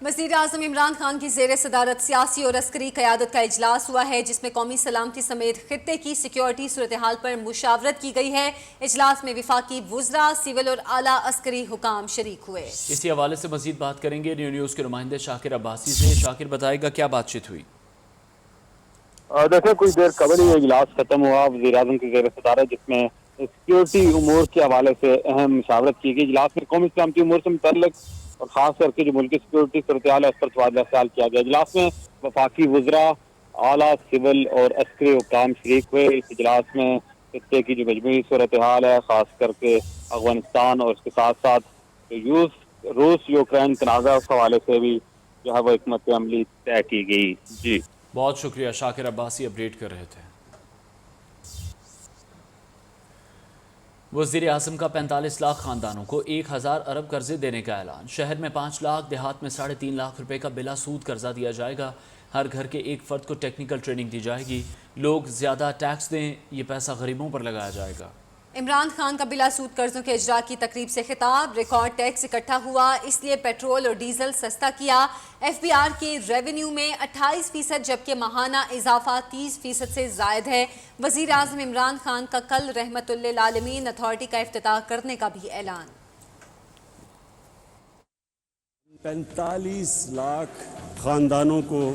وزیر اعظم عمران خان کی زیر صدارت سیاسی اور عسکری قیادت کا اجلاس ہوا ہے جس میں قومی سلامتی سمیت خطے کی سیکیورٹی صورتحال پر مشاورت کی گئی ہے۔ اجلاس میں وفاقی وزراء، سول اور اعلیٰ عسکری حکام شریک ہوئے۔ اسی حوالے سے مزید بات کریں گے نیو نیوز کے نمائندے شاکر عباسی سے۔ شاکر بتائے گا کیا بات چیت ہوئی؟ دیکھیں کچھ دیر قبل یہ اجلاس ختم ہوا وزیر اعظم کی زیر صدارت، جس میں سیکیورٹی امور کے حوالے سے اہم مشاورت کی گئی۔ اجلاس میں قومی سلامتی امور سے متعلق اور خاص کر کے جو ملکی سیکیورٹی صورتحال ہے اس پر تبادلہ خیال کیا گیا۔ اجلاس میں وفاقی وزراء، اعلیٰ سول اور عسکری حکام شریک ہوئے۔ اس اجلاس میں خطے کی جو مجموعی صورتحال ہے، خاص کر کے افغانستان اور اس کے ساتھ ساتھ روس یوکرین تنازع اس حوالے سے بھی جو ہے وہ حکمت عملی طے کی گئی۔ جی بہت شکریہ، شاکر عباسی اپڈیٹ کر رہے تھے۔ وزیر اعظم کا 45 لاکھ خاندانوں کو 1000 ارب قرضے دینے کا اعلان۔ شہر میں 5 لاکھ، دیہات میں 3.5 لاکھ روپے کا بلا سود قرضہ دیا جائے گا۔ ہر گھر کے ایک فرد کو ٹیکنیکل ٹریننگ دی جائے گی۔ لوگ زیادہ ٹیکس دیں، یہ پیسہ غریبوں پر لگایا جائے گا۔ عمران خان کا بلا سود قرضوں کے اجرا کی تقریب سے خطاب۔ ریکارڈ ٹیکس اکٹھا ہوا، اس لیے پیٹرول اور ڈیزل سستا کیا۔ ایف بی آر کے ریونیو میں 28% جبکہ ماہانہ اضافہ 30% سے زائد ہے۔ وزیر اعظم عمران خان کا کل رحمت للعالمین اتھارٹی کا افتتاح کرنے کا بھی اعلان۔ 45 لاکھ خاندانوں کو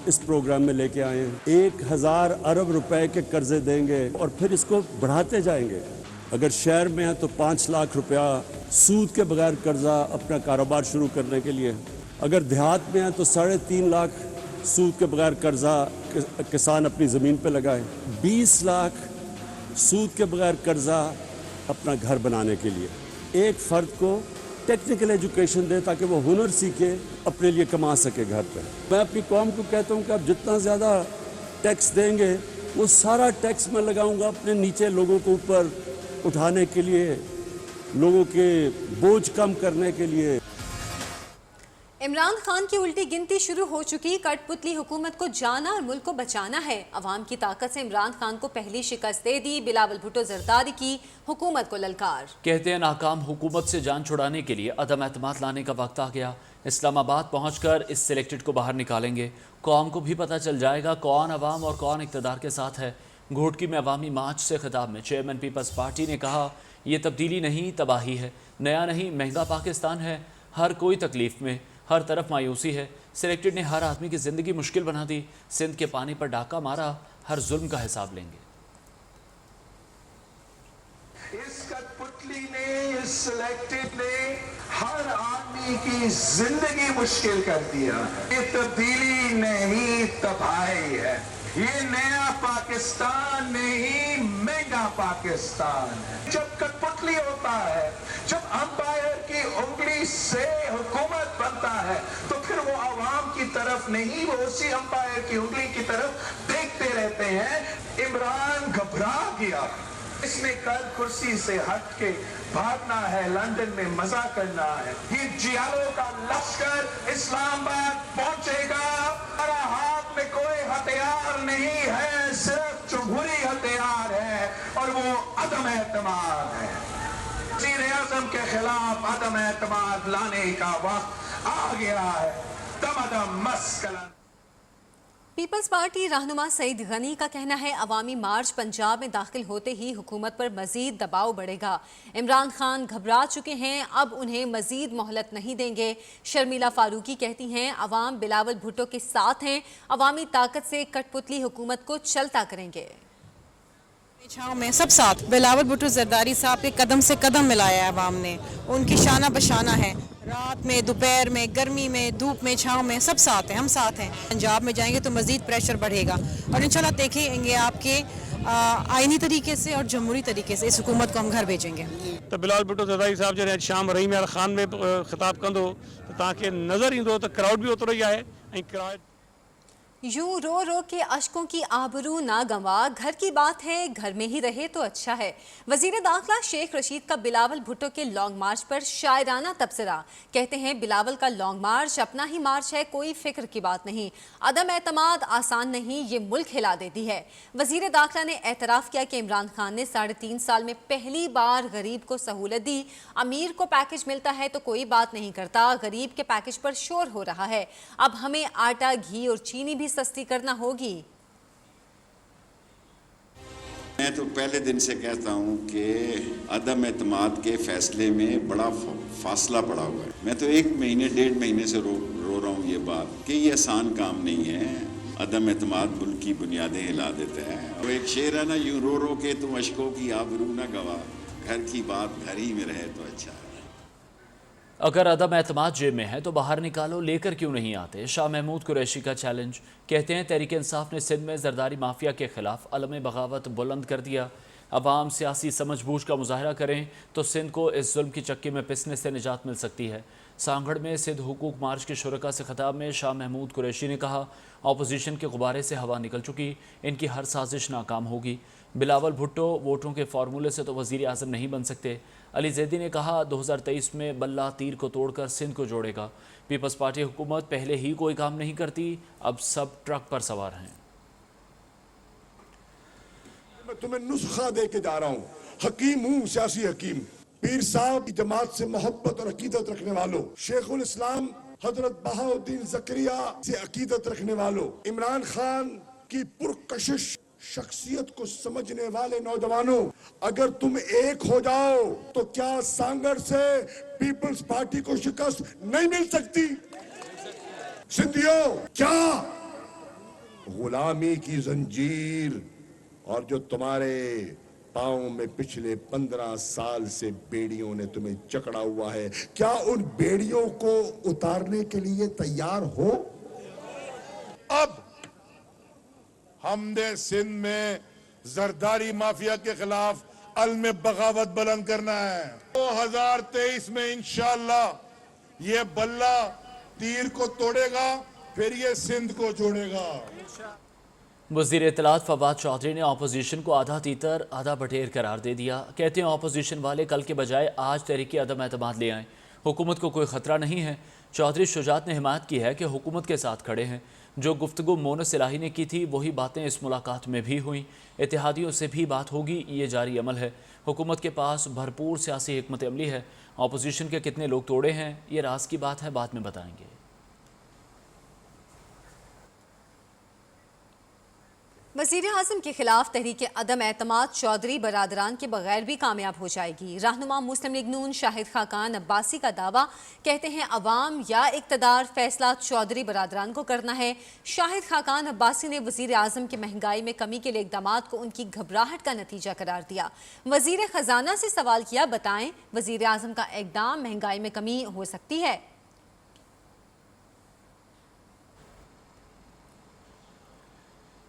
اس پروگرام میں لے کے آئے ہیں۔ 1000 ارب روپے کے قرضے دیں گے اور پھر اس کو بڑھاتے جائیں گے۔ اگر شہر میں ہیں تو 5 لاکھ روپیہ سود کے بغیر قرضہ اپنا کاروبار شروع کرنے کے لیے۔ اگر دیہات میں ہیں تو 3.5 لاکھ سود کے بغیر قرضہ کسان اپنی زمین پہ لگائے۔ 20 لاکھ سود کے بغیر قرضہ اپنا گھر بنانے کے لیے۔ ایک فرد کو ٹیکنیکل ایجوکیشن دے تاکہ وہ ہنر سیکھے، اپنے لیے کما سکے گھر پہ۔ میں اپنی قوم کو کہتا ہوں کہ آپ جتنا زیادہ ٹیکس دیں گے وہ سارا ٹیکس میں لگاؤں گا اپنے نیچے لوگوں کو اوپر اٹھانے کے لیے، لوگوں کے بوجھ کم کرنے کے لیے۔ عمران خان کی الٹی گنتی شروع ہو چکی۔ کٹ پتلی حکومت کو جانا اور ملک کو بچانا ہے۔ عوام کی طاقت سے عمران خان کو پہلی شکست دے دی۔ بلاول بھٹو زرداری کی حکومت کو للکار۔ کہتے ہیں ناکام حکومت سے جان چھڑانے کے لیے عدم اعتماد لانے کا وقت آ گیا۔ اسلام آباد پہنچ کر اس سلیکٹڈ کو باہر نکالیں گے۔ قوم کو بھی پتہ چل جائے گا کون عوام اور کون اقتدار کے ساتھ ہے۔ گھوٹکی میں عوامی مارچ سے خطاب میں چیئرمین پیپلز پارٹی نے کہا، یہ تبدیلی نہیں تباہی ہے، نیا نہیں مہنگا پاکستان ہے۔ ہر کوئی تکلیف میں، ہر طرف مایوسی ہے۔ سلیکٹڈ نے ہر آدمی کی زندگی مشکل بنا دی۔ سندھ کے پانی پر ڈاکہ مارا، ہر ظلم کا حساب لیں گے۔ اس کٹ پتلی نے، اس سلیکٹڈ نے ہر آدمی کی زندگی مشکل کر دیا۔ یہ تبدیلی نہیں تباہی ہے، یہ نیا پاکستان نہیں مہنگا پاکستان ہے۔ جب کٹ پتلی ہوتا ہے، جب امپائر کی انگلی سے حکومت بنتا ہے تو پھر وہ عوام کی طرف نہیں، وہ اسی امپائر کی انگلی کی طرف دیکھتے رہتے ہیں۔ عمران گھبرا گیا۔ اس نے کل کرسی سے ہٹ کے بھاگنا ہے، لندن میں مزہ کرنا ہے۔ یہ جیالوں کا لشکر اسلام آباد پہنچے گا۔ ہمارا ہاتھ میں کوئی ہتھیار نہیں ہے، صرف جمہوری ہتھیار ہے اور وہ عدم اعتماد ہے۔ وزیر اعظم کے خلاف عدم اعتماد لانے کا وقت آ گیا ہے۔ دم دم مسکلن۔ پیپلز پارٹی رہنما سعید غنی کا کہنا ہے عوامی مارچ پنجاب میں داخل ہوتے ہی حکومت پر مزید دباؤ بڑھے گا۔ عمران خان گھبرا چکے ہیں، اب انہیں مزید مہلت نہیں دیں گے۔ شرمیلا فاروقی کہتی ہیں عوام بلاول بھٹو کے ساتھ ہیں، عوامی طاقت سے کٹ پتلی حکومت کو چلتا کریں گے۔ چھاؤں میں سب ساتھ بلاول بھٹو زرداری صاحب کے قدم سے قدم ملایا ہے عوام نے، ان کی شانہ بشانہ ہے۔ رات میں، دوپہر میں، گرمی میں، دھوپ میں، چھاؤں میں سب ساتھ ہیں، ہم ساتھ ہیں۔ پنجاب میں جائیں گے تو مزید پریشر بڑھے گا اور انشاءاللہ دیکھیں گے آپ کے آئینی طریقے سے اور جمہوری طریقے سے اس حکومت کو ہم گھر بھیجیں گے۔ تو بلاول بھٹو زرداری صاحب جو ہے شام رحیم یار خان میں خطاب کندو تاکہ نظر ایندو تو کراؤڈ بھی اترو ہے۔ यूं रो रो के अशकों की आबरू ना गंवा, घर की बात है घर में ही रहे तो अच्छा है। वजीर दाखिला शेख रशीद का बिलावल भुट्टो के लॉन्ग मार्च पर शायराना तबसरा। कहते हैं बिलावल का लॉन्ग मार्च अपना ही मार्च है, कोई फिक्र की बात नहीं। अदम एतमाद आसान नहीं, ये मुल्क हिला देती है। वजीर दाखिला ने एतराफ़ किया कि इमरान खान ने 3.5 साल में पहली बार गरीब को सहूलत दी। अमीर को पैकेज मिलता है तो कोई बात नहीं करता, गरीब के पैकेज पर शोर हो रहा है। अब हमें आटा, घी और चीनी भी सस्ती करना होगी। मैं तो पहले दिन से कहता हूं कि अदम एतमाद के फैसले में बड़ा फासला पड़ा हुआ है। मैं तो 1 महीने 1.5 महीने से रो रहा हूं ये बात कि ये आसान काम नहीं है। अदम एतमाद मुल्क की बुनियादें हिला देता है। वो एक शेर है ना, यूं रो रो के तुम अशकों की आबरू ना गवा, घर की बात घर ही में रहे तो अच्छा है। अगर अदम एतमाद जेब में है तो बाहर निकालो, लेकर क्यों नहीं आते? शाह महमूद कुरैशी का चैलेंज। कहते हैं तहरीक इंसाफ ने सिंध में जरदारी माफिया के खिलाफ अलम बगावत बुलंद कर दिया। अवाम सियासी समझबूझ का मुजाहरा करें तो सिंध को इस जुल्म की चक्की में पिसने से निजात मिल सकती है। सांगड़ में सिंध हुकूक मार्च के शुरका से खिताब में शाह महमूद कुरैशी ने कहा, अपोजिशन के गुब्बारे से हवा निकल चुकी, इनकी हर साजिश नाकाम होगी। बिलावल भुट्टो वोटों के फार्मूले से तो वज़ीर आज़म नहीं बन सकते। अली जैदी ने कहा 2023 में बल्ला तीर को तोड़कर सिंध को जोड़ेगा। पीपल्स पार्टी हुकूमत पहले ही कोई काम नहीं करती, अब सब ट्रक पर सवार हैं। मैं तुम्हें नुस्खा दे के जा रहा हूँ, हकीम हूँ, सियासी हकीम। पीर साहब की जमात से मोहब्बत और अकीदत रखने वालों, शेखुल इस्लाम हजरत बहाउद्दीन ज़करिया से अकीदत रखने वालों, इमरान खान की पुरकशिश शख्सियत को समझने वाले नौजवानों, अगर तुम एक हो जाओ तो क्या सांगड़ से पीपल्स पार्टी को शिकस्त नहीं मिल सकती? सिंधियों, क्या गुलामी की जंजीर और जो तुम्हारे पाँव में पिछले 15 साल से बेड़ियों ने तुम्हें जकड़ा हुआ है, क्या उन बेड़ियों को उतारने के लिए तैयार हो? अब हमने सिंध में जरदारी माफिया के खिलाफ अलम बगावत बुलंद करना है। 2023 में इंशाअल्लाह ये बल्ला तीर को तोड़ेगा, फिर ये सिंध को जोड़ेगा। वज़ीर इत्तलात फवाद चौधरी ने अपोजिशन को आधा तीतर आधा बटेर करार दे दिया। कहते हैं अपोजिशन वाले कल के बजाय आज तहरीक अदम एतमाद ले आएँ, हुकूमत को कोई ख़तरा नहीं है। चौधरी शुजात ने हिमायत की है कि हुकूमत के साथ खड़े हैं। जो गुफ्तगू मोनस इलाही ने की थी वही बातें इस मुलाकात में भी हुई। इत्तेहादियों से भी बात होगी, ये जारी अमल है। हुकूमत के पास भरपूर सियासी हिकमत अमली है। अपोजिशन के कितने लोग तोड़े हैं ये राज की बात है, बाद में बताएंगे। वज़ीर आज़म के खिलाफ तहरीक अदम एतमाद चौधरी बरादरान के बगैर भी कामयाब हो जाएगी। रहनुमा मुस्लिम लीग नून शाहिद खाकान अब्बासी का दावा। कहते हैं अवाम या इक़्तिदार, फैसला चौधरी बरादरान को करना है। शाहिद खाकान अब्बासी ने वज़ीर आज़म की महंगाई में कमी के लिए इक़दामात को उनकी घबराहट का नतीजा करार दिया। वज़ीर ख़जाना से सवाल किया, बताएं वज़ीर आज़म का इक़दाम महंगाई में कमी हो सकती है?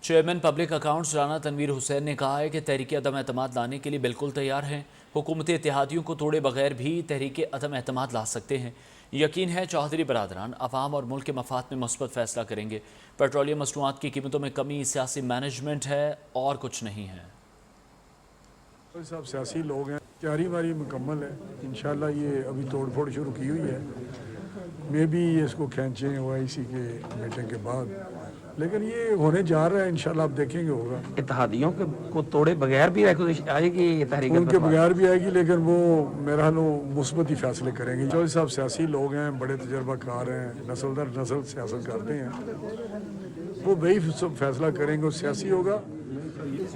Chairman public accounts Rana Tanveer Hussain ने कहा है कि तहरीक अदम एतमाद लाने के लिए बिल्कुल तैयार हैं। हुकूमती इत्तेहादियों को तोड़े बगैर भी तहरीक अदम एतमाद ला सकते हैं। यकीन है चौधरी बरादरान अवाम और मुल्क के मफाद में मुस्बत फैसला करेंगे। पेट्रोलियम मसनूआत की कीमतों में कमी सियासी मैनेजमेंट है और कुछ नहीं है। सब सियासी लोग हैं, तैयारी हमारी मुकम्मल है। इंशाल्लाह ये अभी तोड़ फोड़ शुरू की हुई है, मे भी इसको खींचें OIC के मीटिंग के बाद, लेकिन ये होने जा रहा है। इंशाल्लाह आप देखेंगे होगा। इत्तेहादियों को तोड़े बगैर भी आएगी तहरीक, उनके बगैर भी आएगी, लेकिन वो मेरा हाल मुस्बत ही फैसले करेंगे। जो साहब सियासी लोग हैं, बड़े तजर्बाकार हैं, नस्ल दर नस्ल सियासत करते हैं, वो वही सब फैसला करेंगे। वो सियासी होगा,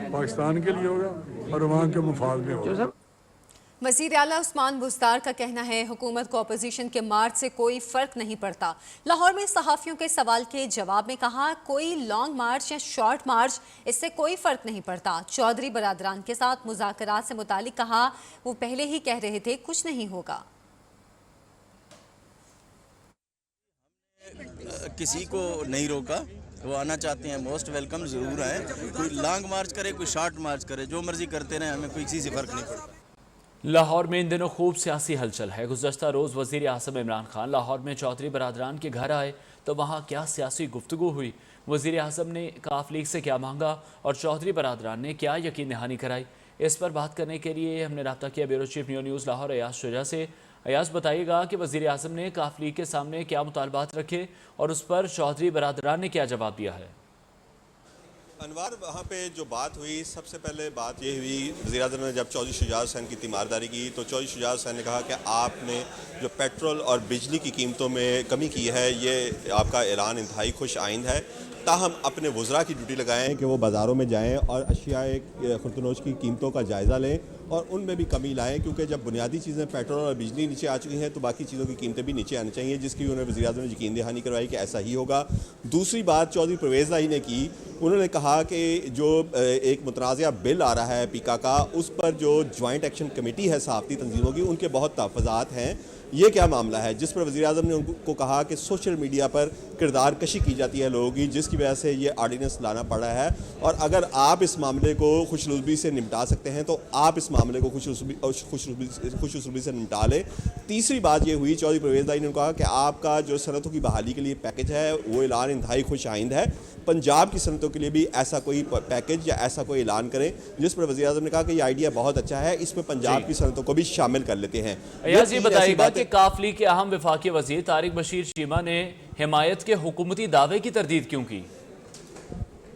पाकिस्तान के लिए होगा और वहाँ के मुफाद में होगा। वज़ीर आला उस्मान बुज़दार का कहना है हुकूमत को अपोजिशन के मार्च से कोई फ़र्क नहीं पड़ता। लाहौर में सहाफ़ियों के सवाल के जवाब में कहा, कोई लॉन्ग मार्च या शॉर्ट मार्च, इससे कोई फ़र्क नहीं पड़ता। चौधरी बरादरान के साथ मुज़ाकरात से मुतालिक कहा, वो पहले ही कह रहे थे कुछ नहीं होगा। किसी को नहीं रोका, वो आना चाहते हैं मोस्ट वेलकम, ज़रूर आए। कोई लॉन्ग मार्च करे, कोई शॉर्ट मार्च करे, जो मर्जी करते रहे, हमें कोई किसी से फ़र्क नहीं पड़ता। लाहौर में इन दिनों खूब सियासी हलचल है। गुज़श्ता रोज़ वज़ीर आज़म इमरान खान लाहौर में चौधरी बरादरान के घर आए तो वहाँ क्या सियासी गुफ्तगू हुई, वज़ीर आज़म ने काफ लीग से क्या मांगा और चौधरी बरादरान ने क्या यकीन दहानी कराई। इस पर बात करने के लिए हमने रब्ता किया bureau chief news Lahore Ayaz Shuja से। अयाज, बताइएगा कि वज़ीर आज़म ने काफ लीग के सामने क्या मुतालबात रखे और उस पर चौधरी बरादरान ने क्या जवाब दिया है। अनवार, वहाँ पे जो बात हुई, सबसे पहले बात ये हुई, वज़ीर-ए-आज़म ने जब चौधरी शुजा हुसैन की तीमारदारी की तो चौधरी शुजा हुसैन ने कहा कि आपने जो पेट्रोल और बिजली की कीमतों में कमी की है, ये आपका ऐलान इंतहाई खुश आइंद है। ताहम अपने वज़रा की ड्यूटी लगाएं कि वो बाज़ारों में जाएं और अशियाए खुर्दनोश की कीमतों का जायज़ा लें और उनमें भी कमी लाएं, क्योंकि जब बुनियादी चीज़ें पेट्रोल और बिजली नीचे आ चुकी हैं तो बाकी चीज़ों की कीमतें भी नीचे आनी चाहिए, जिसकी उन्होंने वज़ीर-ए-आज़म ने यकीन दहानी करवाई कि ऐसा ही होगा। दूसरी बात चौधरी परवेज़ इलाही ने की, उन्होंने कहा कि जो एक मुतनाज़ा बिल आ रहा है पीका का, उस पर जो जॉइंट एक्शन कमेटी है सहाफ़ती तंजीमों की, उनके बहुत तहफ़्फ़ुज़ात हैं, ये क्या मामला है, जिस पर वज़ीर-ए-आज़म ने उनको कहा कि सोशल मीडिया पर किरदार कशी की जाती है लोगों की, जिसकी वजह से ये आर्डिनेंस लाना पड़ा है और अगर आप इस मामले को खुशरूबी से निपटा सकते हैं तो आप इस मामले को खुशरूबी से निपटा लें। तीसरी बात ये हुई, चौधरी परवेज़ इलाही ने कहा कि आपका जो सनतों की बहाली के लिए पैकेज है वो ऐलान इंतहाई खुश आइंद है, पंजाब की सनतों के लिए भी ऐसा कोई पैकेज या ऐसा कोई ऐलान करें, जिस पर वज़ीर-ए-आज़म ने कहा कि ये आइडिया बहुत अच्छा है, इसमें पंजाब की सनतों को भी शामिल कर लेते हैं। ये बताइएगा कि काफ लीग के अहम वफाकी वज़ीर तारिक बशीर चीमा ने हिमायत के हुकूमती दावे की तरदीद क्यों की?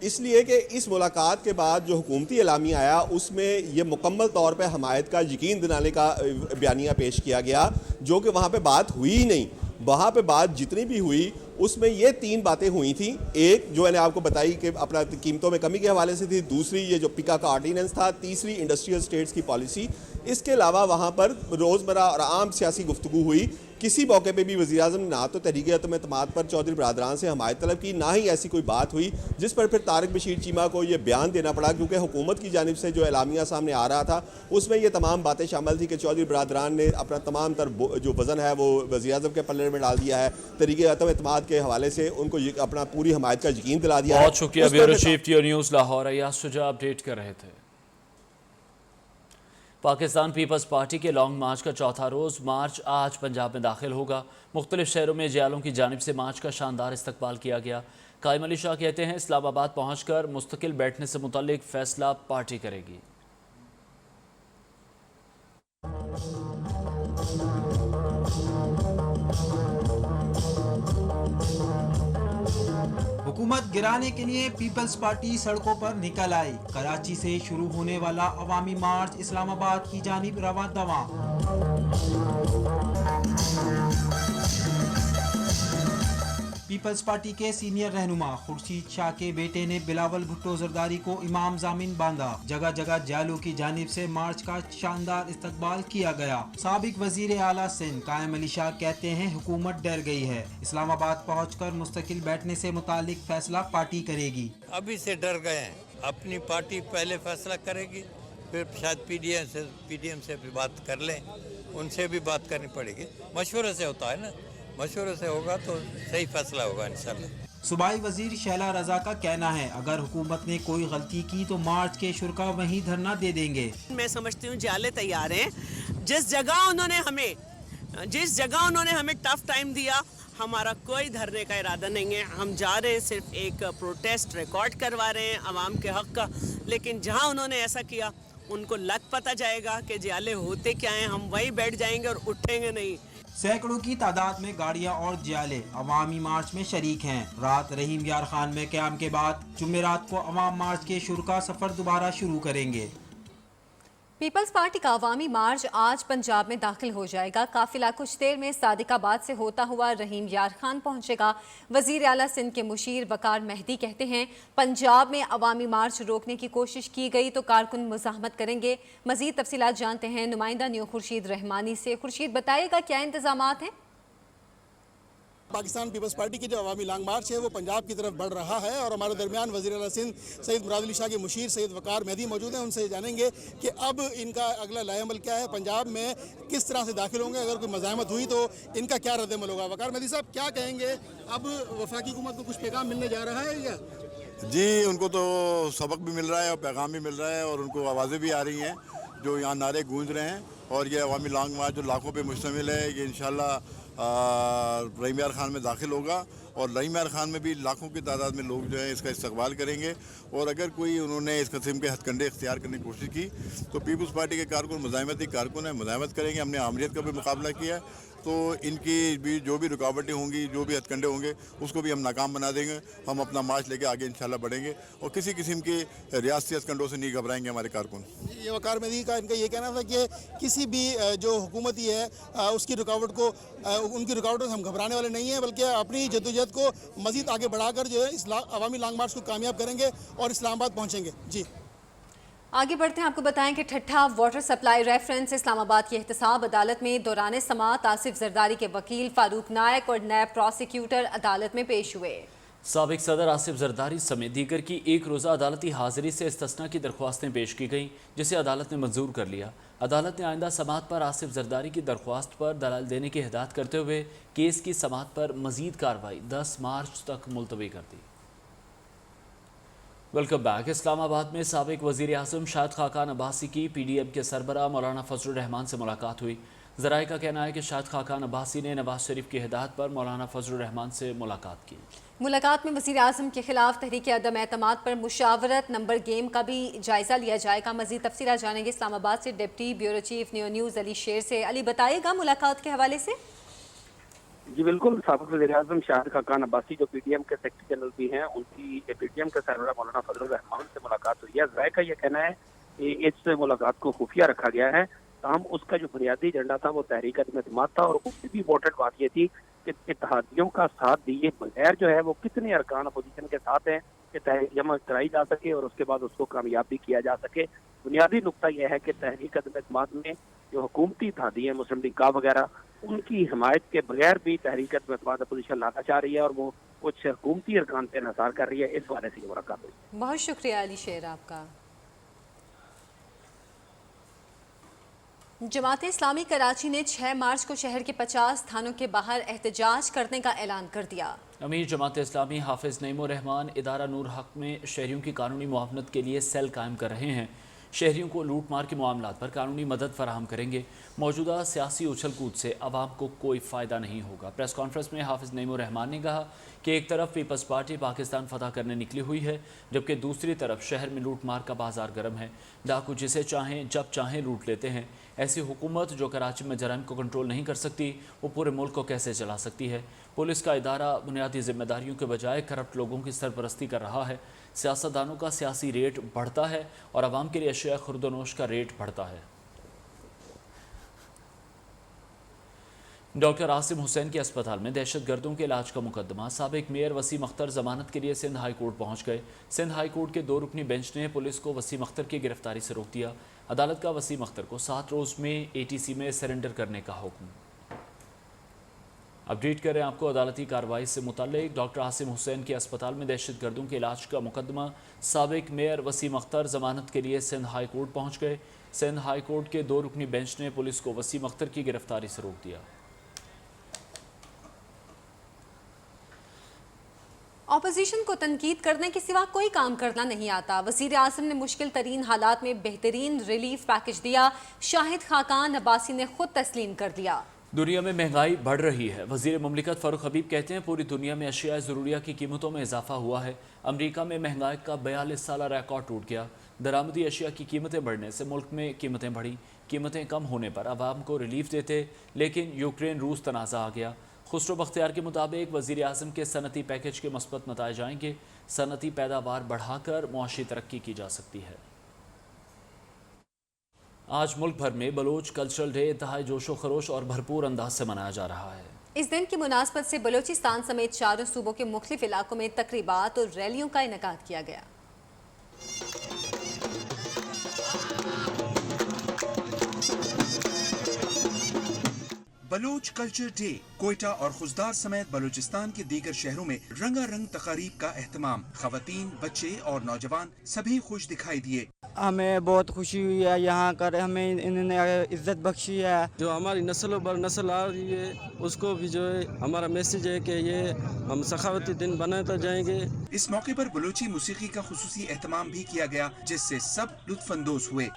इसलिए कि इस मुलाकात के बाद जो हुकूमती एलामी आया उसमें ये मुकम्मल तौर पे हमायत का यकीन दिलाने का बयानिया पेश किया गया, जो कि वहाँ पे बात हुई ही नहीं। वहाँ पे बात जितनी भी हुई उसमें ये तीन बातें हुई थी। एक जो मैंने आपको बताई कि अपना कीमतों में कमी के हवाले से थी, दूसरी ये जो पिका का ऑर्डिनेंस था, तीसरी इंडस्ट्रियल स्टेट्स की पॉलिसी। इसके अलावा वहाँ पर रोज़मर्रा और आम सियासी गुफ्तगू हुई। किसी मौके पे भी वज़ीर-ए-आज़म ने ना तो तहरीक अदम-ए-एतमाद पर चौधरी बरादरान से हमायत तलब की, ना ही ऐसी कोई बात हुई जिस पर फिर तारिक बशीर चीमा को ये बयान देना पड़ा, क्योंकि हुकूमत की जानिब से जो एलामिया सामने आ रहा था उसमें ये तमाम बातें शामिल थी कि चौधरी बरादरान ने अपना तमाम तर जो वज़न है वो वज़ीर-ए-आज़म के पल्ले में डाल दिया है, तहरीक अदम-ए-एतमाद के हवाले से उनको अपना पूरी हमायत का यकीन दिला दिया। बहुत शुक्रिया bureau chief news Lahore Ayaz Shuja update कर रहे थे। पाकिस्तान पीपल्स पार्टी के लॉन्ग मार्च का चौथा रोज़ मार्च आज पंजाब में दाखिल होगा। मुख्तलिफ शहरों में जियालों की जानिब से मार्च का शानदार इस्तकबाल किया गया। कायम अली शाह कहते हैं इस्लामाबाद पहुँचकर मुस्तकिल बैठने से मुतल्लिक फैसला पार्टी करेगी। हुकूमत गिराने के लिए पीपल्स पार्टी सड़कों पर निकल आई। कराची से शुरू होने वाला अवामी मार्च इस्लामाबाद की जानिब रवां दवां। पीपल्स पार्टी के सीनियर रहनुमा खुर्शीद शाह के बेटे ने बिलावल भुट्टो जरदारी को इमाम जामिन बांधा। जगह जगह जालों की जानिब से मार्च का शानदार इस्तकबाल किया गया। साबिक वजीर आला सिंध कायम अली शाह कहते हैं हुकूमत डर गई है, इस्लामाबाद पहुंचकर मुस्तकिल बैठने से मुतालिक फैसला पार्टी करेगी। अभी से डर गए हैं, अपनी पार्टी पहले फैसला करेगी, फिर शायद पीडीएम से भी बात कर लें, उनसे भी बात करनी पड़ेगी। मशवरे से होता है ना, मशवरे से होगा तो सही फैसला होगा इंशाल्लाह। सूबाई वजीर शैला रजा का कहना है अगर हुकूमत ने कोई गलती की तो मार्च के शुरा वहीं धरना दे देंगे। मैं समझती हूँ जाले तैयार हैं। जिस जगह उन्होंने हमें टफ टाइम दिया, हमारा कोई धरने का इरादा नहीं है। हम जा रहे हैं, सिर्फ एक प्रोटेस्ट रिकॉर्ड करवा रहे हैं अवाम के हक का। लेकिन जहाँ उन्होंने ऐसा किया उनको लग पता जाएगा कि जाले होते क्या हैं, हम वहीं बैठ जाएंगे और उठेंगे नहीं। सैकड़ों की तादाद में गाड़ियां और जियाले अवामी मार्च में शरीक हैं। रात रहीम यार खान में क़याम के बाद जुमेरात को अवाम मार्च के शुरू का सफ़र दोबारा शुरू करेंगे। पीपल्स पार्टी का अवामी मार्च आज पंजाब में दाखिल हो जाएगा। काफिला कुछ देर में सादिकाबाद से होता हुआ रहीम यार खान पहुंचेगा। वजीर आला सिंध के मुशीर वकार मेहदी कहते हैं पंजाब में अवामी मार्च रोकने की कोशिश की गई तो कारकुन मुज़ाहमत करेंगे। मजीद तफसीलात जानते हैं नुमाइंदा न्यू खुर्शीद रहमानी से। खुर्शीद, बताइएगा क्या इंतजामात हैं? पाकिस्तान पीपल्स पार्टी की जो अवामी लॉन्ग मार्च है वो पंजाब की तरफ बढ़ रहा है और हमारे दरमियान वज़ीर आला सिंध सैयद मुराद अली शाह के मुशीर सैयद वकार मेहदी मौजूद हैं। उनसे जानेंगे कि अब इनका अगला लाएअमल क्या है, पंजाब में किस तरह से दाखिल होंगे, अगर कोई मज़ाहमत हुई तो इनका क्या रद्दअमल होगा। वकार मेहदी साहब, क्या कहेंगे, अब वफाकी हुकूमत को कुछ पैगाम मिलने जा रहा है या? जी, उनको तो सबक भी मिल रहा है और पैगाम भी मिल रहा है और उनको आवाज़ें भी आ रही हैं जो यहाँ नारे गूंज रहे हैं और ये अवामी लॉन्ग मार्च जो लाखों पे मुश्तमिल है, ये इंशाल्लाह रहीम यार खान में दाखिल होगा और रहीम यार खान में भी लाखों की तादाद में लोग जो हैं इसका इस्तकबाल करेंगे। और अगर कोई उन्होंने इस किस्म के हथकंडे इख्तियार करने की कोशिश की तो पीपल्स पार्टी के कारकुन मुज़ाहिमती कारकुन हैं, मुज़ाहिमत करेंगे। हमने आमरीत का भी मुकाबला किया, तो इनकी भी जो भी रुकावटें होंगी, जो भी हथकंडे होंगे, उसको भी हम नाकाम बना देंगे। हम अपना मार्च लेके आगे इंशाल्लाह बढ़ेंगे और किसी किस्म के रियासती हथकंडों से नहीं घबराएंगे हमारे कारकुन। ये वकार मेदी का इनका ये कहना था कि किसी भी जो हुकूमती है उसकी रुकावट को उनकी रुकावटों से हम घबराने वाले नहीं हैं, बल्कि अपनी जद्दोजहद को मज़ीद आगे बढ़ाकर जो है इस अवामी लॉन्ग मार्च को कामयाब करेंगे और इस्लामाबाद पहुँचेंगे। जी आगे बढ़ते हैं, आपको बताएं कि ठट्ठा वाटर सप्लाई रेफरेंस इस्लामाबाद की एहतसाब अदालत में दौरान समाअत आसिफ जरदारी के वकील फारूक नायक और नैब प्रोसिक्यूटर अदालत में पेश हुए। साबिक सदर आसिफ जरदारी समेत दीगर की एक रोज़ा अदालती हाजिरी से इस्तिस्ना की दरख्वास्तें पेश की गईं, जिसे अदालत ने मंजूर कर लिया। अदालत ने आइंदा समाअत पर आसिफ जरदारी की दरख्वास्त पर दलाल देने की हिदायत करते हुए केस की समाअत पर मजीद कार्रवाई 10 मार्च तक मुलतवी कर दी। Welcome back. इस्लामाबाद में साबिक वज़ीर आज़म शाहिद खाकान अब्बासी की PDM के सरबराह मौलाना फजलुर रहमान से मुलाकात हुई। ज़राए का कहना है कि शाहिद खाकान अब्बासी ने नवाज शरीफ की हिदायत पर मौलाना फजलुर रहमान से मुलाकात की। मुलाकात में वज़ीर आज़म के खिलाफ तहरीक अदम एतमाद पर मुशावरत नंबर गेम का भी जायज़ा लिया जाएगा। मज़ीद तफसीलात जानेंगे इस्लामाबाद से deputy bureau chief new news Ali शेर से। अली बताइएगा मुलाकात के हवाले से। जी बिल्कुल, साबिक वज़ीर-ए-आज़म शाहिद खाकान अब्बासी जो PDM के सेक्रेटरी जनरल भी हैं, उनकी PDM के सरबराह मौलाना फजलुर रहमान से मुलाकात हुई है। ज़राए का ये कहना है कि इस मुलाकात को खुफिया रखा गया है, ताहम उसका जो बुनियादी एजेंडा था वो तहरीक अदम-ए-एतमाद था और उससे भी इम्पोर्टेंट बात ये थी कि इत्तेहादियों का साथ दिए बगैर जो है वो कितने अरकान अपोजिशन के साथ हैं कि तहरीक जमा कराई जा सके और उसके बाद उसको कामयाब भी किया जा सके। बुनियादी नुकता यह है कि तहरीक अदम-ए-एतमाद में जो हुकूमती इत्तेहादी हैं, मुस्लिम लीग का वगैरह, उनकी हिमायत के बगैर भी तहरीक अदम-ए-एतमाद अपोजिशन लाना चाह रही है और वो कुछ हुकूमती अरकान पे इन्हिसार कर रही है। इस बारे से मुलाकात हुई। बहुत शुक्रिया अली शेर आपका। जमात इस्लामी कराची ने 6 मार्च को शहर के 50 थानों के बाहर एहतजाज करने का ऐलान कर दिया। अमीर जमात इस्लामी हाफिज नईमुर रहमान इदारा नूर हक में शहरियों की कानूनी मुआवनत के लिए सेल कायम कर रहे हैं। शहरियों को लूट मार के मामलात पर कानूनी मदद फराहम करेंगे। मौजूदा सियासी उछल कूद से आवाम को कोई फ़ायदा नहीं होगा। प्रेस कॉन्फ्रेंस में हाफिज नईमुर रहमान ने कहा कि एक तरफ पीपल्स पार्टी पाकिस्तान फतह करने निकली हुई है, जबकि दूसरी तरफ शहर में लूट मार का बाजार गर्म है। डाकू जिसे चाहें जब चाहें लूट लेते हैं। ऐसी हुकूमत जो कराची में जराइम को कंट्रोल नहीं कर सकती, वो पूरे मुल्क को कैसे चला सकती है। पुलिस का इदारा बुनियादी जिम्मेदारियों के बजाय करप्ट लोगों की सरपरस्ती कर रहा है। सियासतदानों का सियासी रेट बढ़ता है और आवाम के लिए अशिया खुर्दोनोश का रेट बढ़ता है। डॉक्टर आसिम हुसैन के अस्पताल में दहशत गर्दों के इलाज का मुकदमा। साबिक मेयर वसीम अख्तर जमानत के लिए सिंध हाई कोर्ट पहुंच गए। सिंध हाई कोर्ट के 2 रुकनी बेंच ने पुलिस को वसीम अख्तर की गिरफ्तारी से रोक दिया। अदालत का वसीम अख्तर को 7 रोज़ में ATC में सरेंडर करने का हुक्म। अपडेट करें आपको अदालती कार्रवाई से मुताल्लिक। डॉक्टर आसिम हुसैन के अस्पताल में दहशत गर्दों के इलाज का मुकदमा। साबिक मेयर वसीम अख्तर जमानत के लिए सिंध हाई कोर्ट पहुंच गए। सिंध हाई कोर्ट के 2 रुकनी बेंच ने पुलिस को वसीम अख्तर की गिरफ्तारी से रोक दिया। ऑपोजिशन को तनकीद करने के सिवा कोई काम करना नहीं आता। वज़ीर आज़म ने मुश्किल तरीन हालात में बेहतरीन रिलीफ पैकेज दिया। शाहिद खाकान अब्बासी ने खुद तस्लीम कर दिया। दुनिया में महंगाई बढ़ रही है। वज़ीर मुमलिकत फ़ारूक हबीब कहते हैं पूरी दुनिया में अशिया ज़रूरिया की कीमतों में इजाफा हुआ है। अमरीका में महंगाई का 42 साल रिकॉर्ड टूट गया। दरामदी अशिया की कीमतें बढ़ने से मुल्क में कीमतें बढ़ी। कीमतें कम होने पर आवाम को रिलीफ देते, लेकिन यूक्रेन रूस तनाज़ा आ गया। खुसरो बख्तियार के मुताबिक वज़ीर आज़म के सनती पैकेज के मस्बत नताइज आएंगे। सनती पैदावार बढ़ाकर मुआशी तरक्की की जा सकती है। आज मुल्क भर में बलोच कल्चरल डे इंतहाई जोशो खरोश और भरपूर अंदाज से मनाया जा रहा है। इस दिन की मुनासबत से बलोचिस्तान समेत 4 सूबों के मुख्तलिफ इलाकों में तकरीबात और रैलियों का इनेकाद किया गया। बलोच कल्चर डे कोयटा और खुजदार समेत बलूचिस्तान के दीगर शहरों में रंगारंग तकारीब का एहतमाम। खवातीन, बच्चे और नौजवान सभी खुश दिखाई दिए। हमें बहुत खुशी हुई है यहाँ कर, हमें इन्होंने इज्जत बख्शी है। जो हमारी नस्लों पर नस्ल आ रही है उसको भी जो है हमारा मैसेज है कि ये हम सखावती दिन बनाते जाएंगे। इस मौके पर बलूची मूसीकी का खुसूसी एहतमाम भी किया गया, जिससे सब लुत्फानंदोज हुए।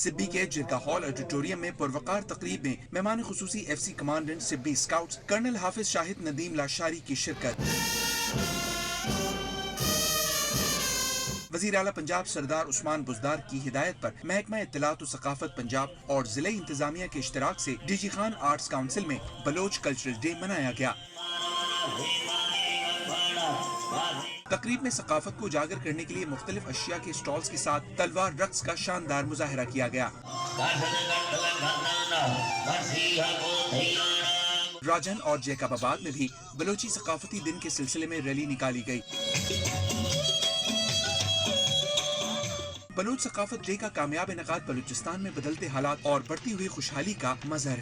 सिब्बी के जिरका हॉल ऑडिटोरियम में पुरवकार तकरीब में मेहमान खुसूसी FC commandant Sibi scouts colonel Hafiz Shahid Nadeem Lashari की शिरकत। वज़ीर आला पंजाब सरदार उस्मान बुज़दार की हिदायत पर महकमा इत्तलात व सकाफत पंजाब और जिले इंतजामिया के इश्तराक से डीजी खान आर्ट्स काउंसिल में बलोच कल्चरल डे मनाया गया। तकरीब में सकाफत को उजागर करने के लिए मुख्तलिफ अशिया के स्टॉल्स के साथ तलवार रक्स का शानदार मुजाहरा किया गया। राजन और जैकबाबाद में भी बलोची सकाफती दिन के सिलसिले में रैली निकाली गई। बलूच सकाफत डे का कामयाब इनकाद बलूचिस्तान में बदलते हालात और बढ़ती हुई खुशहाली का मजहर